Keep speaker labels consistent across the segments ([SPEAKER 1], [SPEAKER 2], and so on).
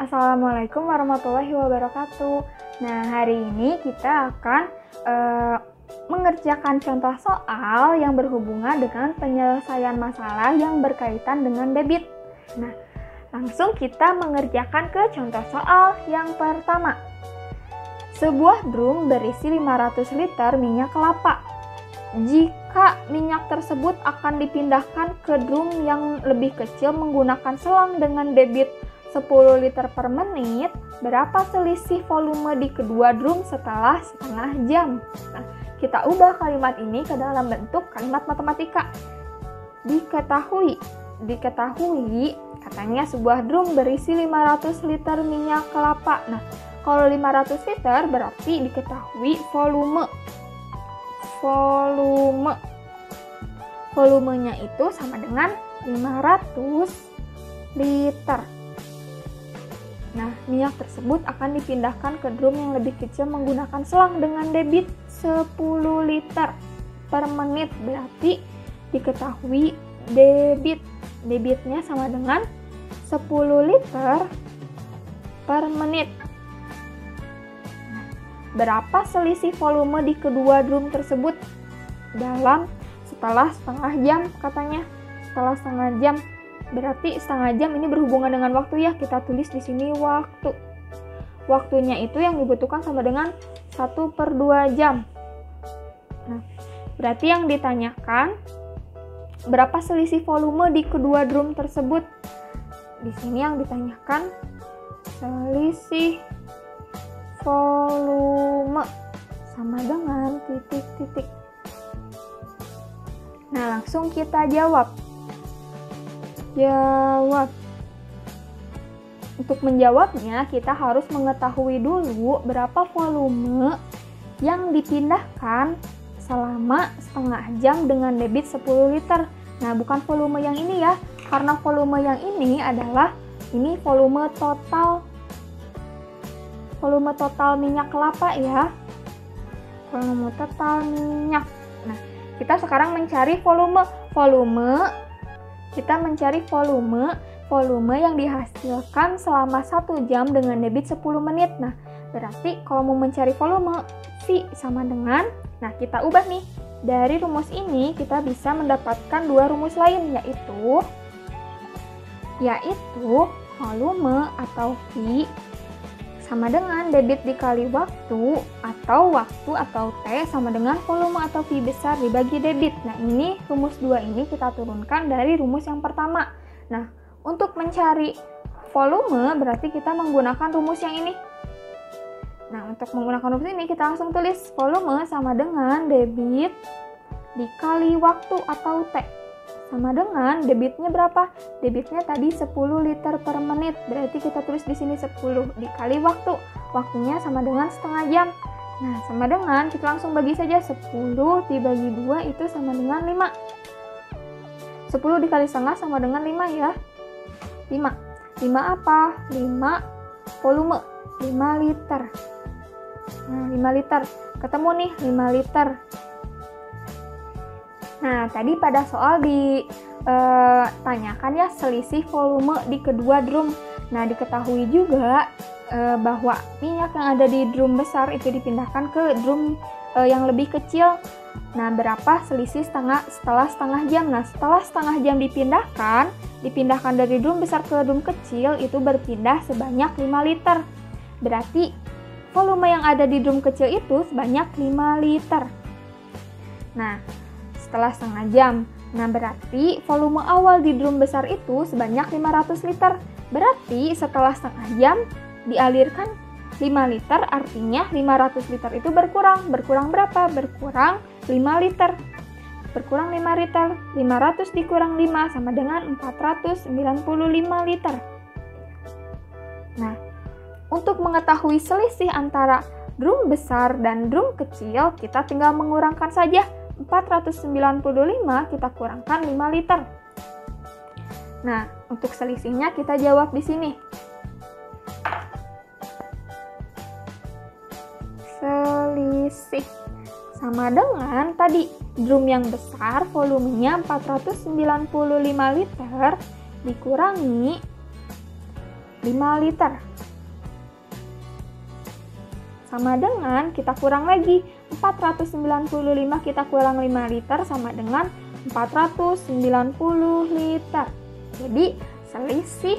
[SPEAKER 1] Assalamualaikum warahmatullahi wabarakatuh. Nah, hari ini kita akan mengerjakan contoh soal yang berhubungan dengan penyelesaian masalah yang berkaitan dengan debit. Nah, langsung kita mengerjakan ke contoh soal yang pertama. Sebuah drum berisi 500 liter minyak kelapa. Jika minyak tersebut akan dipindahkan ke drum yang lebih kecil menggunakan selang dengan debit 10 liter per menit, berapa selisih volume di kedua drum setelah setengah jam? Nah, kita ubah kalimat ini ke dalam bentuk kalimat matematika. Diketahui, katanya sebuah drum berisi 500 liter minyak kelapa. Nah, kalau 500 liter berarti diketahui volumenya itu sama dengan 500 liter. Nah, minyak tersebut akan dipindahkan ke drum yang lebih kecil menggunakan selang dengan debit 10 liter per menit. Berarti diketahui debitnya sama dengan 10 liter per menit. Nah, berapa selisih volume di kedua drum tersebut setelah setengah jam katanya. Setelah setengah jam. Berarti setengah jam ini berhubungan dengan waktu ya, kita tulis di sini waktu. Waktunya itu yang dibutuhkan sama dengan 1/2 jam. Nah, berarti yang ditanyakan berapa selisih volume di kedua drum tersebut. Di sini yang ditanyakan selisih volume sama dengan titik-titik. Nah, langsung kita jawab. Untuk menjawabnya, kita harus mengetahui dulu berapa volume yang dipindahkan selama setengah jam dengan debit 10 liter. Nah, bukan volume yang ini ya, karena volume yang ini adalah volume total minyak kelapa ya. Volume total minyak. Nah, kita sekarang mencari kita mencari volume yang dihasilkan selama 1 jam dengan debit 10 menit. Nah, berarti kalau mau mencari volume, V sama dengan, nah kita ubah nih. Dari rumus ini kita bisa mendapatkan dua rumus lain, yaitu volume atau V sama dengan debit dikali waktu atau T sama dengan volume atau V besar dibagi debit. Nah, ini rumus 2 ini kita turunkan dari rumus yang pertama. Nah, untuk mencari volume berarti kita menggunakan rumus yang ini. Nah, untuk menggunakan rumus ini kita langsung tulis volume sama dengan debit dikali waktu atau T. Sama dengan debitnya berapa? Debitnya tadi 10 liter per menit. Berarti kita tulis di sini 10 dikali waktu. Waktunya sama dengan setengah jam. Nah, sama dengan kita langsung bagi saja 10 dibagi 2 itu sama dengan 5. 10 dikali setengah sama dengan 5 ya. 5 apa? 5 volume. 5 liter. Nah, 5 liter. Ketemu nih 5 liter. Nah, tadi pada soal ditanyakan ya selisih volume di kedua drum. Nah, diketahui juga bahwa minyak yang ada di drum besar itu dipindahkan ke drum yang lebih kecil. Nah, berapa selisih setelah setengah jam? Nah, setelah setengah jam dipindahkan dari drum besar ke drum kecil itu berpindah sebanyak 5 liter. Berarti volume yang ada di drum kecil itu sebanyak 5 liter. Nah, setelah setengah jam. Nah, berarti volume awal di drum besar itu sebanyak 500 liter. Berarti setelah setengah jam dialirkan 5 liter artinya 500 liter itu berkurang. Berkurang berapa? Berkurang 5 liter. Berkurang 5 liter. 500 dikurang 5 sama dengan 495 liter. Nah, untuk mengetahui selisih antara drum besar dan drum kecil, kita tinggal mengurangkan saja. 495 kita kurangkan 5 liter. Nah, untuk selisihnya kita jawab di sini. Selisih sama dengan tadi drum yang besar volumenya 495 liter dikurangi 5 liter. Sama dengan kita kurang lagi 495 kita kurang 5 liter sama dengan 490 liter. Jadi selisih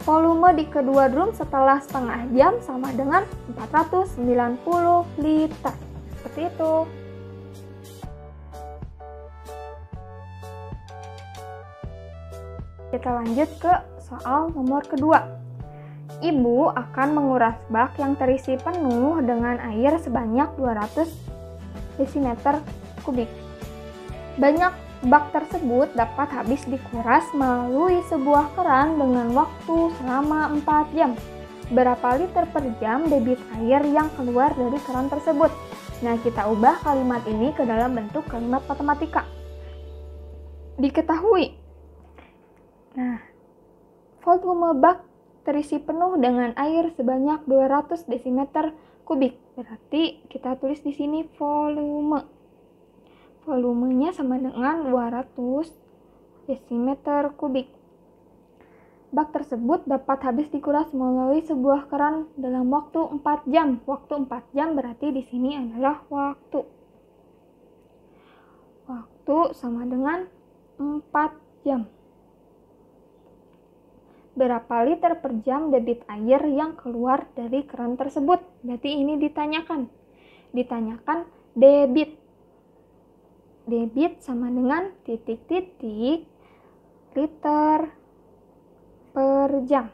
[SPEAKER 1] volume di kedua drum setelah setengah jam sama dengan 490 liter. Seperti itu. Kita lanjut ke soal nomor kedua. Ibu akan menguras bak yang terisi penuh dengan air sebanyak 200 desimeter kubik. Banyak bak tersebut dapat habis dikuras melalui sebuah keran dengan waktu selama 4 jam. Berapa liter per jam debit air yang keluar dari keran tersebut? Nah, kita ubah kalimat ini ke dalam bentuk kalimat matematika. Diketahui. Nah, volume bak terisi penuh dengan air sebanyak 200 desimeter kubik. Berarti kita tulis di sini volume. Volumenya sama dengan 200 desimeter kubik. Bak tersebut dapat habis dikuras melalui sebuah keran dalam waktu 4 jam. Waktu 4 jam berarti di sini adalah waktu. Waktu sama dengan 4 jam. Berapa liter per jam debit air yang keluar dari keran tersebut? Berarti ini ditanyakan. Ditanyakan debit. Debit sama dengan titik-titik liter per jam.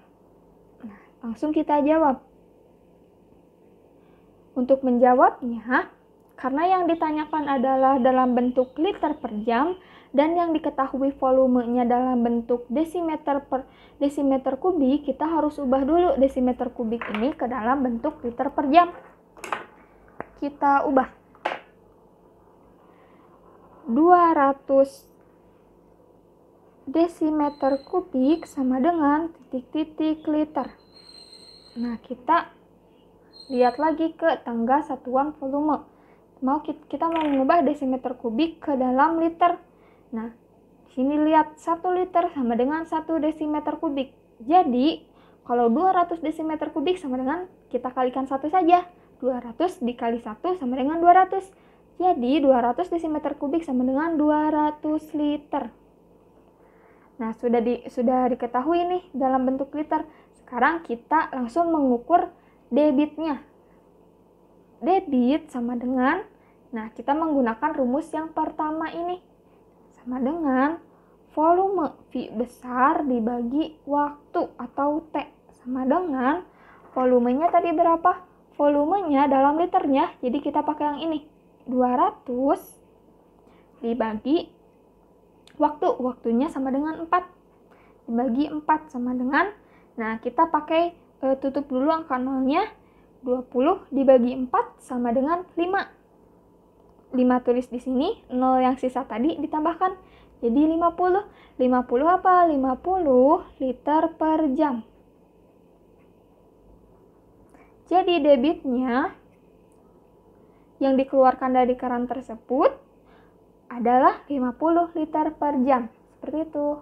[SPEAKER 1] Nah, langsung kita jawab. Untuk menjawabnya, karena yang ditanyakan adalah dalam bentuk liter per jam dan yang diketahui volumenya dalam bentuk desimeter per desimeter kubik, kita harus ubah dulu desimeter kubik ini ke dalam bentuk liter per jam. Kita ubah. 200 desimeter kubik sama dengan titik-titik liter. Nah, kita lihat lagi ke tangga satuan volume. Kita mau mengubah desimeter kubik ke dalam liter. Nah, sini lihat 1 liter sama dengan 1 desimeter kubik. Jadi, kalau 200 desimeter kubik sama dengan kita kalikan 1 saja. 200 dikali 1 sama dengan 200. Jadi 200 desimeter kubik sama dengan 200 liter. Nah, sudah diketahui nih dalam bentuk liter. Sekarang kita langsung mengukur debitnya. Debit sama dengan, nah kita menggunakan rumus yang pertama ini. Sama dengan volume V besar dibagi waktu atau T. Sama dengan volumenya tadi berapa? Volumenya dalam liternya, jadi kita pakai yang ini. 200 dibagi waktunya sama dengan 4 dibagi 4 sama dengan, nah kita pakai tutup dulu angka nolnya, 20 dibagi 4 sama dengan 5 tulis di sini, 0 yang sisa tadi ditambahkan jadi 50 apa? 50 liter per jam. Jadi debitnya yang dikeluarkan dari keran tersebut adalah 50 liter per jam. Seperti itu.